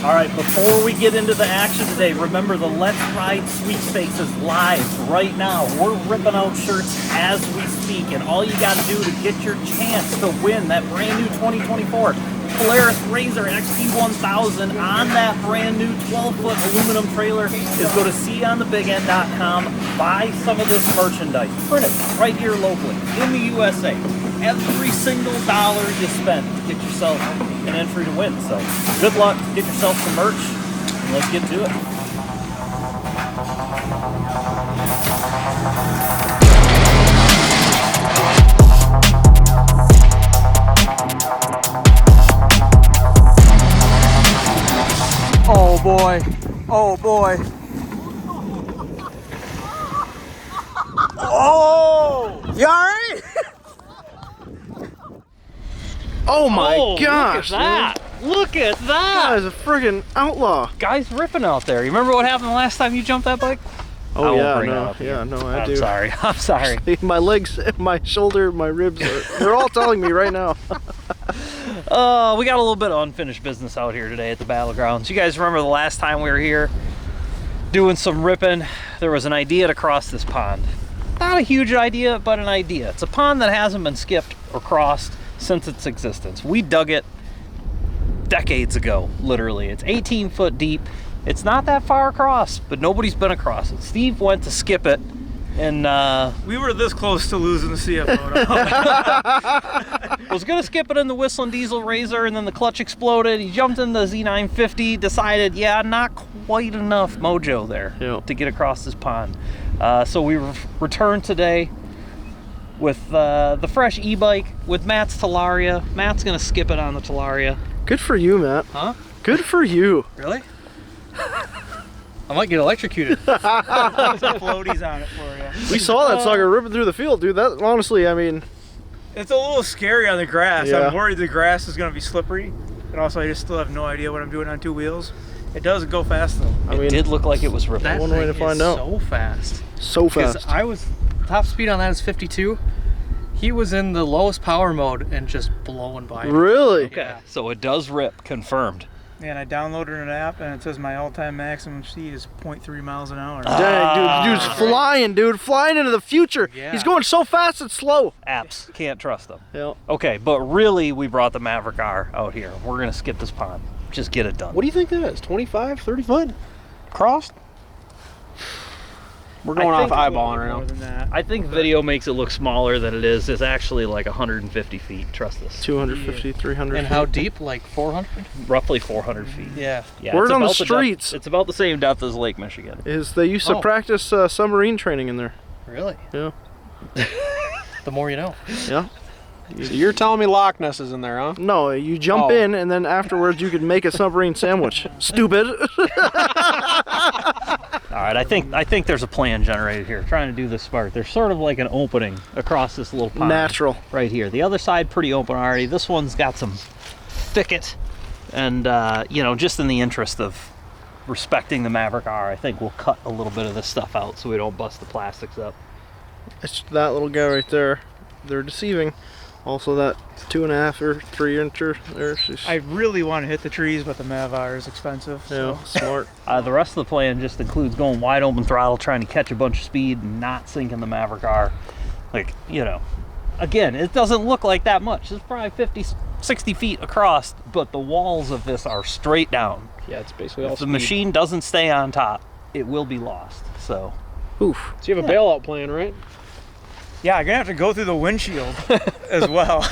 All right, before we get into the action today, remember the Let's Ride sweepstakes is live right now. We're ripping out shirts as we speak, and all you got to do to get your chance to win that brand new 2024 Polaris Ranger XT1000 on that brand new 12-foot aluminum trailer is go to seeonthebigend.com, buy some of this merchandise, print it right here locally in the USA. Every single dollar you spend, get yourself an entry to win. So good luck, get yourself some merch, and let's get to it. Oh boy, oh boy. Oh! You alright? Oh my gosh! Look at that! Look at that! That is a friggin' outlaw. Guy's ripping out there. You remember what happened the last time you jumped that bike? Oh yeah, no, I do. I'm sorry. My legs, my shoulder, my ribs, they're all telling me right now. We got a little bit of unfinished business out here today at the Battlegrounds. You guys remember the last time we were here doing some ripping? There was an idea to cross this pond. Not a huge idea, but an idea. It's a pond that hasn't been skipped or crossed since its existence. We dug it decades ago, literally. It's 18 foot deep. It's not that far across, but nobody's been across it. Steve went to skip it, and we were this close to losing the CFMoto. was gonna skip it in the Whistling Diesel Razor, and then the clutch exploded. He jumped in the Z950, decided, yeah, not quite enough mojo there to get across this pond. So we returned today with the fresh e-bike with Matt's Talaria. Matt's gonna skip it on the Talaria. Good for you, Matt. Huh? Good for you. Really? I might get electrocuted. Some floaties on it for you. We saw that sucker ripping through the field, dude. That honestly, I mean, it's a little scary on the grass. Yeah. I'm worried the grass is going to be slippery, and also I just still have no idea what I'm doing on two wheels. It doesn't go fast though. It did look like it was ripping. That one way to thing find is out. So fast. So fast. I was top speed on that is 52. He was in the lowest power mode and just blowing by. Really? Okay, Yeah. so it does rip, confirmed. And I downloaded an app, and it says my all-time maximum speed is 0.3 miles an hour. Dang, dude, dude's flying, dude, flying into the future. Yeah. He's going so fast it's slow. Apps, can't trust them. Yeah. Okay, but really, we brought the Maverick R out here. We're gonna skip this pond. Just get it done. What do you think that is? 25, 30 foot? Crossed? We're going off eyeballing right More now. than that. I think video makes it look smaller than it is. It's actually like 150 feet. Trust us. 250, 300 And feet. how deep? Like 400? Roughly 400 feet. Yeah. Yeah, Word it's on the about streets. It's about the same depth as Lake Michigan. Is they used to Oh. practice submarine training in there. Really? Yeah. The more you know. Yeah. So you're telling me Loch Ness is in there, huh? No, you jump in and then afterwards you could make a submarine sandwich. Stupid. All right, I think there's a plan generated here. Trying to do this smart. There's sort of like an opening across this little pond. Natural. Right here. The other side pretty open already. This one's got some thicket, and you know, just in the interest of respecting the Maverick R, I think we'll cut a little bit of this stuff out so we don't bust the plastics up. It's that little guy right there. They're deceiving. Also that 2.5 or 3 incher there. I really want to hit the trees, but the Mav R is expensive. So. Yeah, smart. The rest of the plan just includes going wide open throttle, trying to catch a bunch of speed and not sinking the Maverick R. Like, you know, again, it doesn't look like that much. It's probably 50, 60 feet across, but the walls of this are straight down. Yeah, it's basically all If the speed. machine doesn't stay on top, it will be lost. So, Oof. So you have a bailout plan, right? Yeah, I'm gonna have to go through the windshield as well,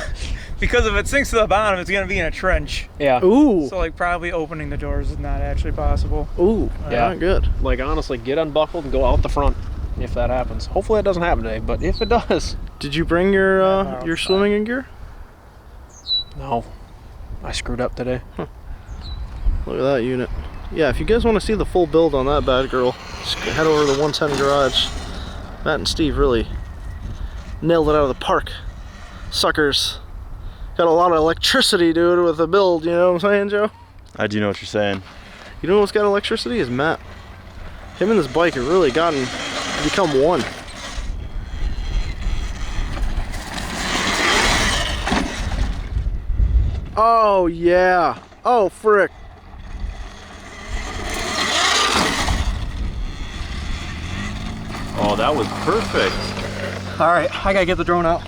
because if it sinks to the bottom, it's gonna be in a trench. Yeah. Ooh. So like probably opening the doors is not actually possible. Ooh. Yeah. Yeah, good. Like honestly, get unbuckled and go out the front if that happens. Hopefully that doesn't happen today, but if it does, Did you bring your swimming gear? no. I screwed up today. Look at that unit. Yeah, if you guys want to see the full build on that bad girl, just head over to the 110 Garage. Matt and Steve really nailed it out of the park. Suckers. Got a lot of electricity, dude, with the build, you know what I'm saying, Joe? I do know what you're saying. You know what's got electricity is Matt. Him and this bike have really become one. Oh, yeah. Oh, frick. that was perfect. All right, I gotta get the drone out.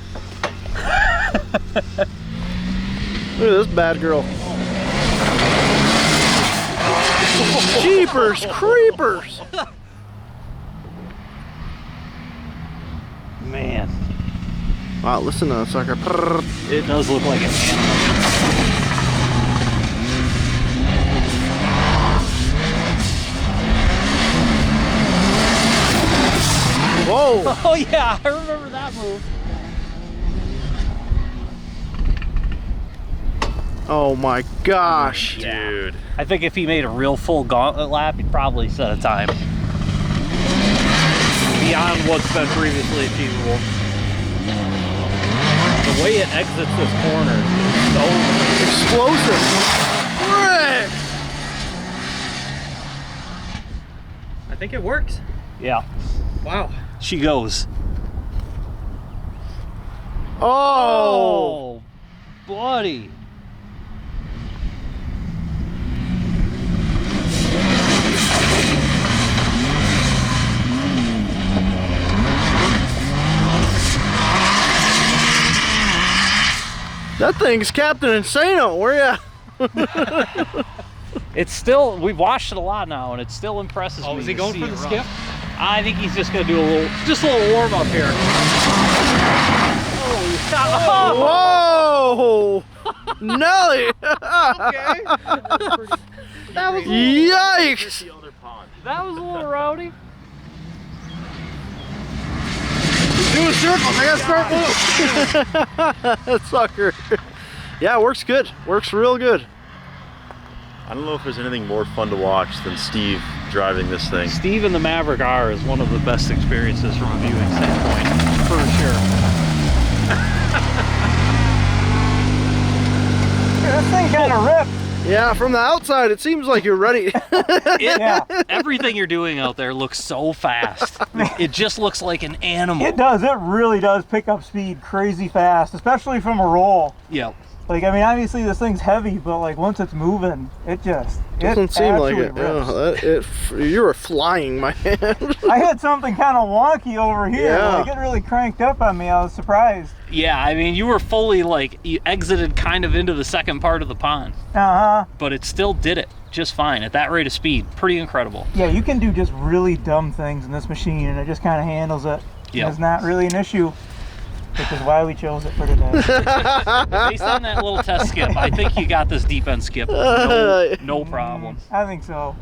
Look at this bad girl. Jeepers creepers! Man, Wow, listen to that sucker. Prrr. it does look like an animal. Whoa! Oh yeah, I remember that move. Oh my gosh. Dude. I think if he made a real full gauntlet lap, he'd probably set a time beyond what's been previously achievable. The way it exits this corner is so Explosive. Frick! I think it works. yeah. Wow. She goes. Oh! Oh, buddy. That thing's Captain Insano. Where ya? It's still, we've watched it a lot now, and it still impresses me. Oh, is he to going see for it the run. skip? I think he's just gonna do a little warm up here. Whoa! Nelly! Okay. That was Yikes! that was a little rowdy. Doing circles. I gotta start moving. That sucker. Yeah, it works good. Works real good. I don't know if there's anything more fun to watch than Steve driving this thing. Steve and the Maverick R is one of the best experiences from a viewing standpoint, for sure. This thing kind of ripped. Yeah, from the outside, it seems like you're ready. Everything you're doing out there looks so fast. It just looks like an animal. It does. It really does pick up speed crazy fast, especially from a roll. Yep. Like, I mean, obviously this thing's heavy, but like once it's moving, it just Doesn't seem like it. rips. You were flying, my hand. I had something kind of wonky over here. Yeah. Like, it really cranked up on me. I was surprised. Yeah, I mean, you were fully like, you exited kind of into the second part of the pond, but it still did it just fine at that rate of speed. Pretty incredible. Yeah, you can do just really dumb things in this machine, and it just kind of handles it. Yep. It's not really an issue, which is why we chose it for today. Based on that little test skip, I think you got this deep end skip. No problem. I think so.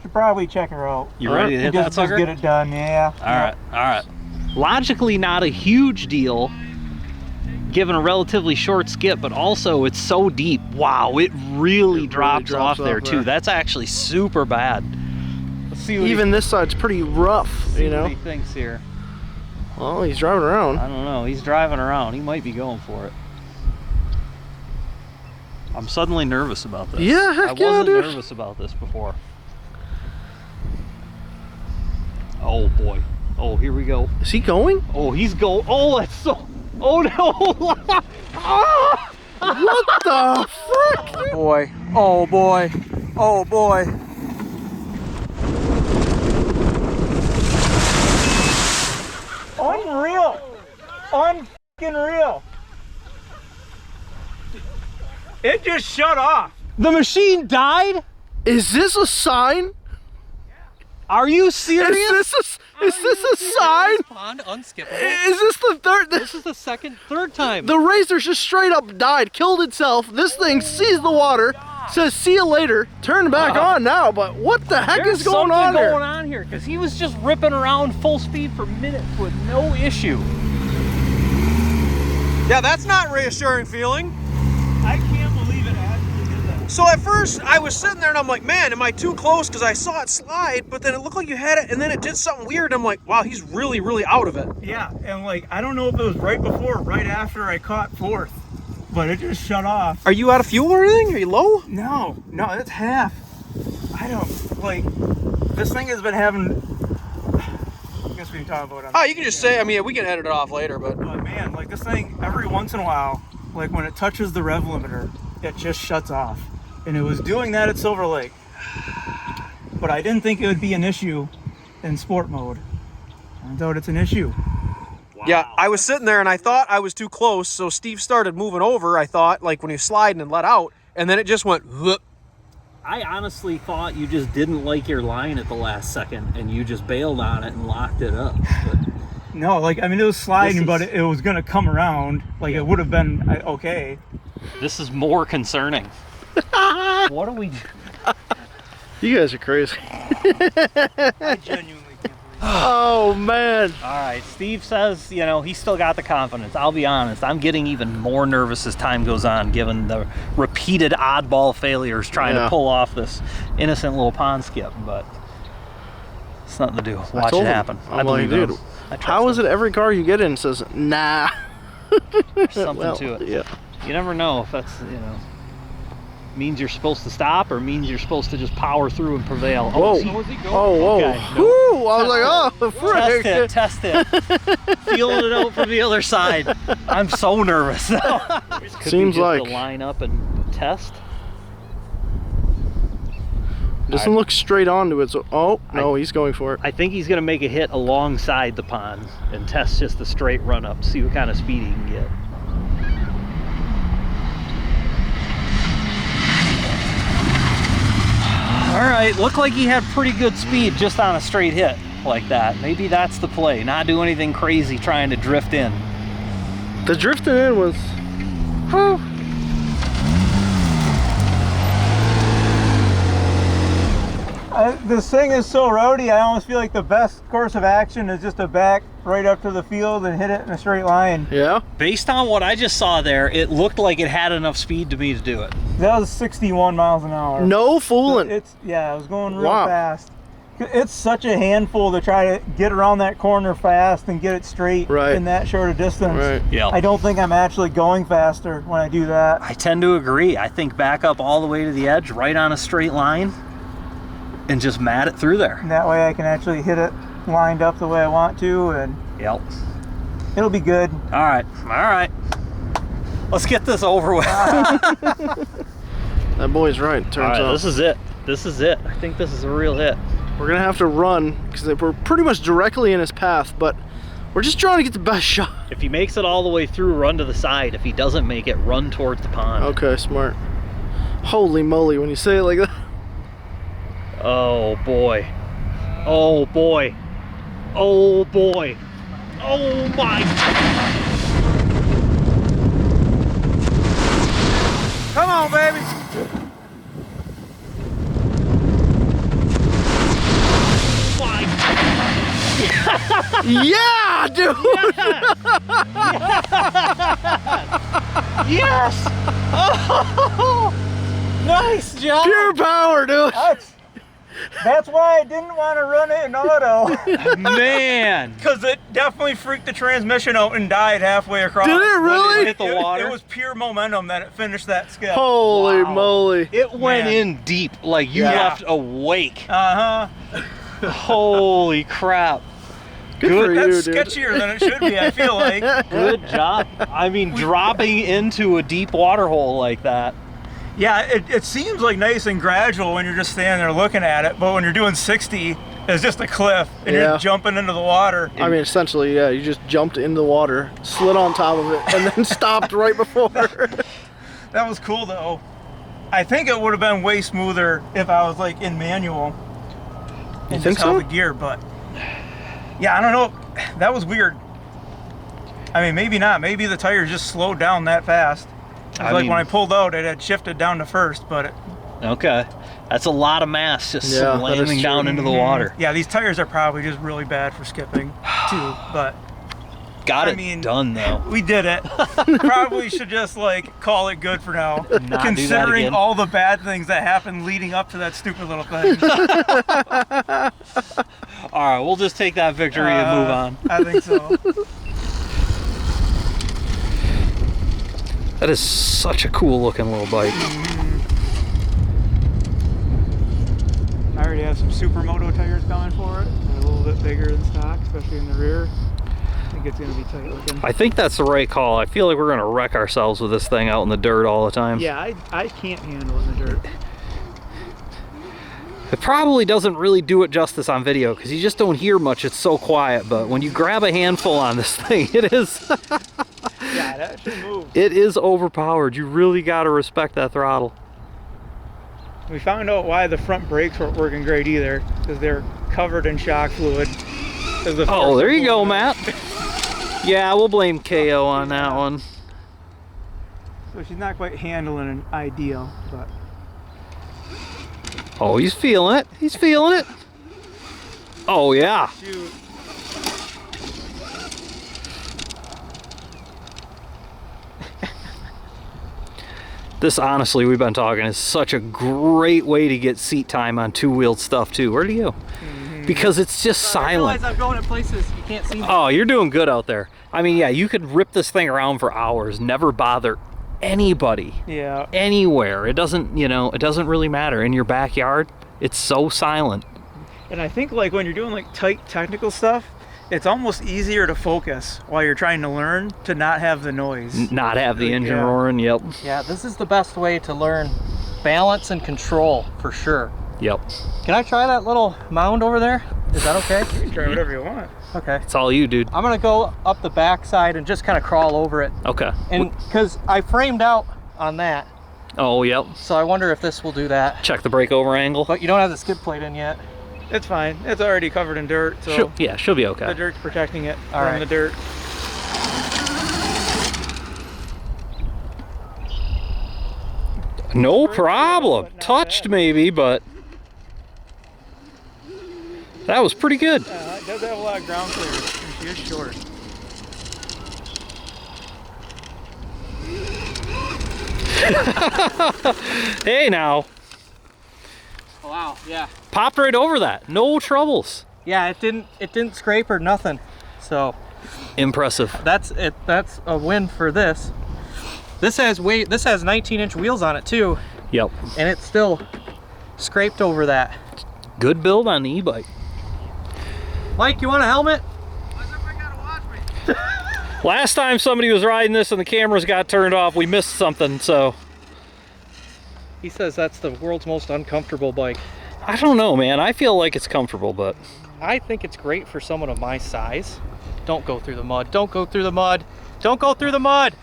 Should probably check her out. You ready to hit that sucker? Just get it done, yeah. All right. Logically not a huge deal, given a relatively short skip, but also it's so deep. Wow, it really drops off there too. That's actually super bad. Let's see what Even this side's pretty rough, you know? what he thinks here. Well, he's driving around. I don't know. He's driving around. He might be going for it. I'm suddenly nervous about this. Yeah, heck I yeah, wasn't dude. nervous about this before. Oh boy. Oh, here we go. Is he going? Oh, he's going. Oh, that's so. Oh no! Ah! What the frick? Boy. Oh boy. Oh boy. Unreal. Unreal. It just shut off. The machine died? Is this a sign? Are you serious? Is this a sign? Pond unskippable. Is this the third? This is the third time. The Razor's just straight up died, killed itself. This thing sees the water, says see you later, turn back on now, but what the heck There's is going something on going here? on here because he was just ripping around full speed for minutes with no issue. Yeah, that's not reassuring feeling. I can't believe it actually did that. So at first I was sitting there and I'm like, man, am I too close? Because I saw it slide, but then it looked like you had it and then it did something weird. I'm like, wow, he's really, really out of it. Yeah, and like, I don't know if it was right before or right after I caught fourth, but it just shut off. Are you out of fuel or anything? Are you low? No, it's half. I don't, like, this thing has been having, I guess we can talk about it. Oh, you can just say, I mean, we can edit it off later, but. But man, like this thing, every once in a while, like when it touches the rev limiter, it just shuts off. And it was doing that at Silver Lake. But I didn't think it would be an issue in sport mode. Turns out it's an issue. Yeah, I was sitting there and I thought I was too close, so Steve started moving over, I thought, like when he was sliding and let out, and then it just went whoop. I honestly thought you just didn't like your line at the last second and you just bailed on it and locked it up. But No, like, I mean, it was sliding, but it was going to come around. Like, it would have been okay. this is more concerning. What do we do? You guys are crazy. I genuinely can't believe Oh, man. All right, Steve says, you know, he's still got the confidence. I'll be honest, I'm getting even more nervous as time goes on, given the repeated oddball failures trying to pull off this innocent little pond skip, but it's nothing to do. Watch it happen. I believe it. How is it every car you get in says, nah? There's something to it. Yeah. You never know if that's, you know, means you're supposed to stop or means you're supposed to just power through and prevail. Whoa. Oh, whoa. Okay, Woo! I was like, oh, frick. Test it. Feeling it out from the other side. I'm so nervous now. Seems like. To line up and test. Doesn't look straight onto it, so, oh, no, he's going for it. I think he's going to make a hit alongside the pond and test just the straight run up, see what kind of speed he can get. All right, looked like he had pretty good speed just on a straight hit like that. Maybe that's the play, not do anything crazy trying to drift in. The drifting in was, whew. This thing is so roady, I almost feel like the best course of action is just to back right up to the field and hit it in a straight line. Yeah? Based on what I just saw there, it looked like it had enough speed to me to do it. That was 61 miles an hour. No fooling. Yeah, it was going real fast. It's such a handful to try to get around that corner fast and get it straight in that short a distance. Right. Yeah. I don't think I'm actually going faster when I do that. I tend to agree. I think back up all the way to the edge, right on a straight line, and just mat it through there. And that way I can actually hit it lined up the way I want to, and it'll be good. All right. Let's get this over with. That boy's right, turns out. This is it. This is it. I think this is a real hit. We're gonna have to run, because we're pretty much directly in his path, but we're just trying to get the best shot. If he makes it all the way through, run to the side. If he doesn't make it, run towards the pond. Okay, smart. Holy moly, when you say it like that. Oh boy. Oh boy. Oh boy. Oh my. Come on, baby. Yeah, dude! Yes! Oh, nice job! Pure power, dude! That's why I didn't want to run it in auto. Man! Because it definitely freaked the transmission out and died halfway across. Did it really? When it hit the water? It was pure momentum that it finished that skip. Holy moly. It went in deep, like you left a wake. Uh-huh. Holy crap. Good for you, That's dude. sketchier than it should be, I feel like. Good job. I mean, dropping into a deep water hole like that. Yeah, it seems like nice and gradual when you're just standing there looking at it, but when you're doing 60, it's just a cliff, and you're jumping into the water. I mean, essentially, yeah, you just jumped in the water, slid on top of it, and then stopped right before. That was cool, though. I think it would have been way smoother if I was, like, in manual. You and think just held so? the gear, but... Yeah, I don't know. That was weird. I mean, maybe not. Maybe the tires just slowed down that fast. Like when I pulled out, it had shifted down to first, but it... Okay. That's a lot of mass just slamming down into the water. Yeah, these tires are probably just really bad for skipping, too, but... Got it done, though. We did it. Probably should just, like, call it good for now. Not considering do that all the bad things that happened leading up to that stupid little thing. All right, we'll just take that victory and move on. I think so. That is such a cool looking little bike. I already have some Supermoto tires coming for it. They're a little bit bigger than stock, especially in the rear. I think it's going to be tight looking. I think that's the right call. I feel like we're going to wreck ourselves with this thing out in the dirt all the time. Yeah, I can't handle it in the dirt. It probably doesn't really do it justice on video because you just don't hear much. It's so quiet, but when you grab a handful on this thing, it is... Yeah, that should move. It is overpowered. You really got to respect that throttle. We found out why the front brakes weren't working great either, because they're covered in shock fluid. Oh, there you go, Matt. Yeah, we'll blame KO on that one. So she's not quite handling an ideal, but... Oh, he's feeling it. He's feeling it. Oh, yeah. Shoot. This, honestly, we've been talking, is such a great way to get seat time on two-wheeled stuff, too. Where do you go? Because it's just silent. I realize I'm going to places you can't see me. Oh, you're doing good out there. I mean, yeah, you could rip this thing around for hours, never bother anybody. Yeah. Anywhere. It doesn't, you know, it doesn't really matter. In your backyard, it's so silent. And I think like when you're doing like tight technical stuff, it's almost easier to focus while you're trying to learn to not have the noise. Not have the engine roaring, yep. Yeah, this is the best way to learn balance and control, for sure. Yep. Can I try that little mound over there? Is that okay? You can try whatever you want. Okay. It's all you, dude. I'm gonna go up the back side and just kind of crawl over it. Okay. And because I framed out on that, Oh, yep. so I wonder if this will do that. Check the breakover angle. But you don't have the skid plate in yet. It's fine. It's already covered in dirt, so Yeah, she'll be okay. the dirt's protecting it All from right. the dirt. No problem. But not Touched bad. maybe, but that was pretty good. It does have a lot of ground clearance, and she is short. Hey now, Wow, yeah. popped right over that. No troubles. Yeah, it didn't scrape or nothing. So Impressive. that's it. That's a win for this. This has 19-inch wheels on it too, Yep. and it's still scraped over that. Good build on the e-bike. Mike, you want a helmet? Last time somebody was riding this and the cameras got turned off, we missed something, so. He says that's the world's most uncomfortable bike. I don't know, man. I feel like it's comfortable, but. I think it's great for someone of my size. Don't go through the mud. Don't go through the mud. Don't go through the mud.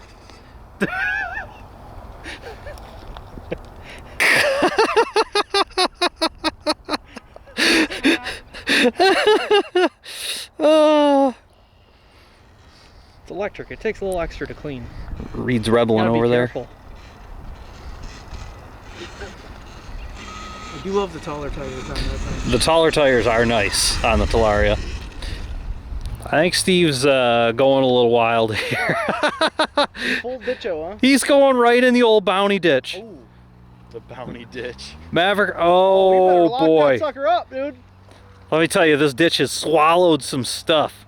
Oh. It's electric. It takes a little extra to clean. Reed's rebelling Gotta be over there. careful. I do love the taller tires on that thing. The taller tires are nice on the Talaria. I think Steve's going a little wild here. Full ditcho, huh? He's going right in the old bounty ditch. Ooh. The bounty ditch. Maverick, oh boy. That sucker up, dude. Let me tell you, this ditch has swallowed some stuff.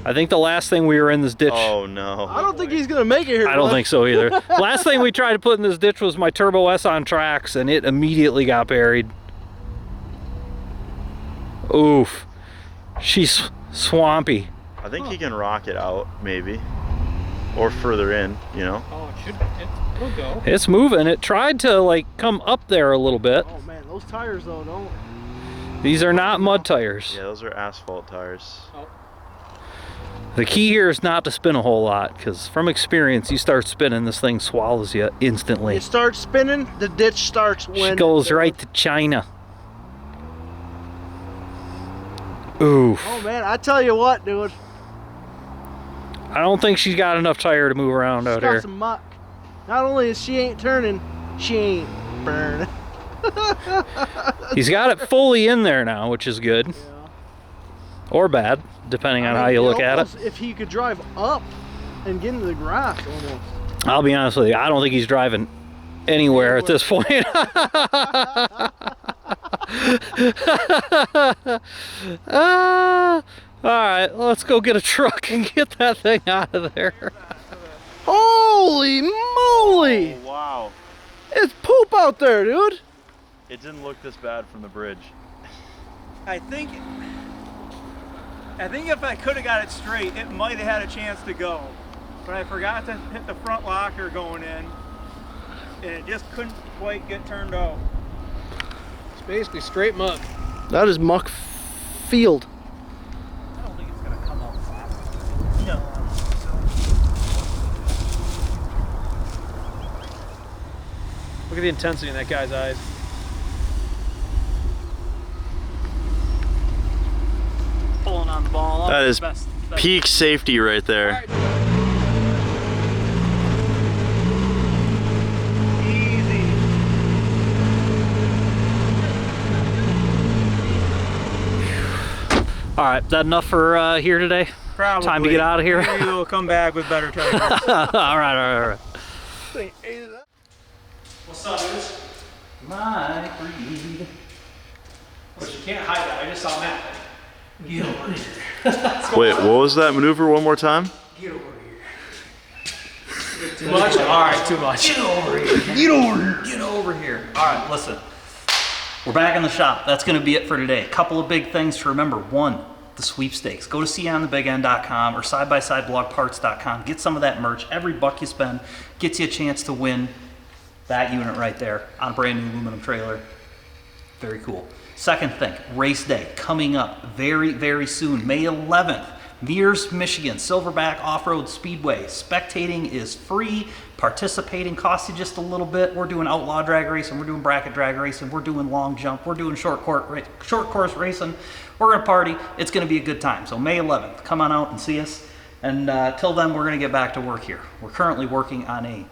I think the last thing we were in this ditch. Oh no. I don't think he's gonna make it here. I don't think so either. Last thing we tried to put in this ditch was my Turbo S on tracks, and it immediately got buried. Oof. She's swampy. I think he can rock it out, maybe. Or further in, you know? Oh, it'll go. It's moving. It tried to like come up there a little bit. Oh man, those tires though don't. These are not mud tires. Yeah, those are asphalt tires. The key here is not to spin a whole lot, because from experience, you start spinning, this thing swallows you instantly. You start spinning, the ditch starts She winning. goes right to China. Oof. Oh man, I tell you what, dude. I don't think she's got enough tire to move around She's out got here. some muck. Not only is she ain't turning, she ain't burning. He's got it fully in there now, which is good. Or bad, depending on how you look at it. If he could drive up and get into the grass almost. I'll be honest with you, I don't think he's driving anywhere at this point. Alright, let's go get a truck and get that thing out of there. Holy moly! Oh, wow. It's poop out there, dude. It didn't look this bad from the bridge. I think if I could have got it straight, it might have had a chance to go. But I forgot to hit the front locker going in, and it just couldn't quite get turned out. It's basically straight mud. That is muck field. I don't think it's gonna come out flat. No. Look at the intensity in that guy's eyes. Pulling on the ball. That is best. peak safety right there. All right, is that enough for here today? Probably. Time to get out of here. Maybe we'll come back with better tires. all right. What's up, dudes? My breed. But you can't hide that. I just saw Matt. Get over here. Wait, what was that maneuver one more time? Get over here. Too much? All right, too much. Get over here. Get over here. Get over here. All right, listen. We're back in the shop. That's going to be it for today. A couple of big things to remember. One, the sweepstakes. Go to seeonthebigend.com or sidebysideblogparts.com. Get some of that merch. Every buck you spend gets you a chance to win that unit right there on a brand new aluminum trailer. Very cool. Second thing, race day coming up very, very soon. May 11th, Mears, Michigan, Silverback Off-Road Speedway. Spectating is free. Participating costs you just a little bit. We're doing outlaw drag racing. We're doing bracket drag racing. We're doing long jump. We're doing short course racing. We're going to party. It's going to be a good time. So May 11th, come on out and see us. And till then, we're going to get back to work here. We're currently working on a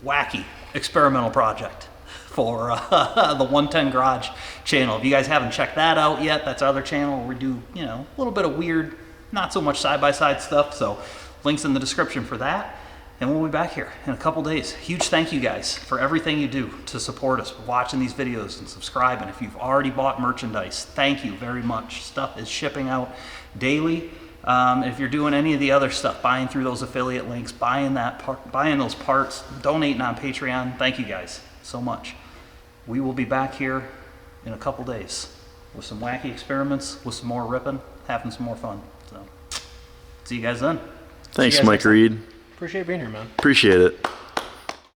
wacky experimental project for the 110 Garage channel. If you guys haven't checked that out yet, that's our other channel where we do, you know, a little bit of weird, not so much side-by-side stuff. So links in the description for that. And we'll be back here in a couple days. Huge thank you guys for everything you do to support us, watching these videos and subscribing. If you've already bought merchandise, thank you very much. Stuff is shipping out daily. If you're doing any of the other stuff, buying through those affiliate links, buying those parts, donating on Patreon, thank you guys so much. We will be back here in a couple days with some wacky experiments, with some more ripping, having some more fun. So, see you guys then. Thanks, Mike Reed. Appreciate being here, man. Appreciate it.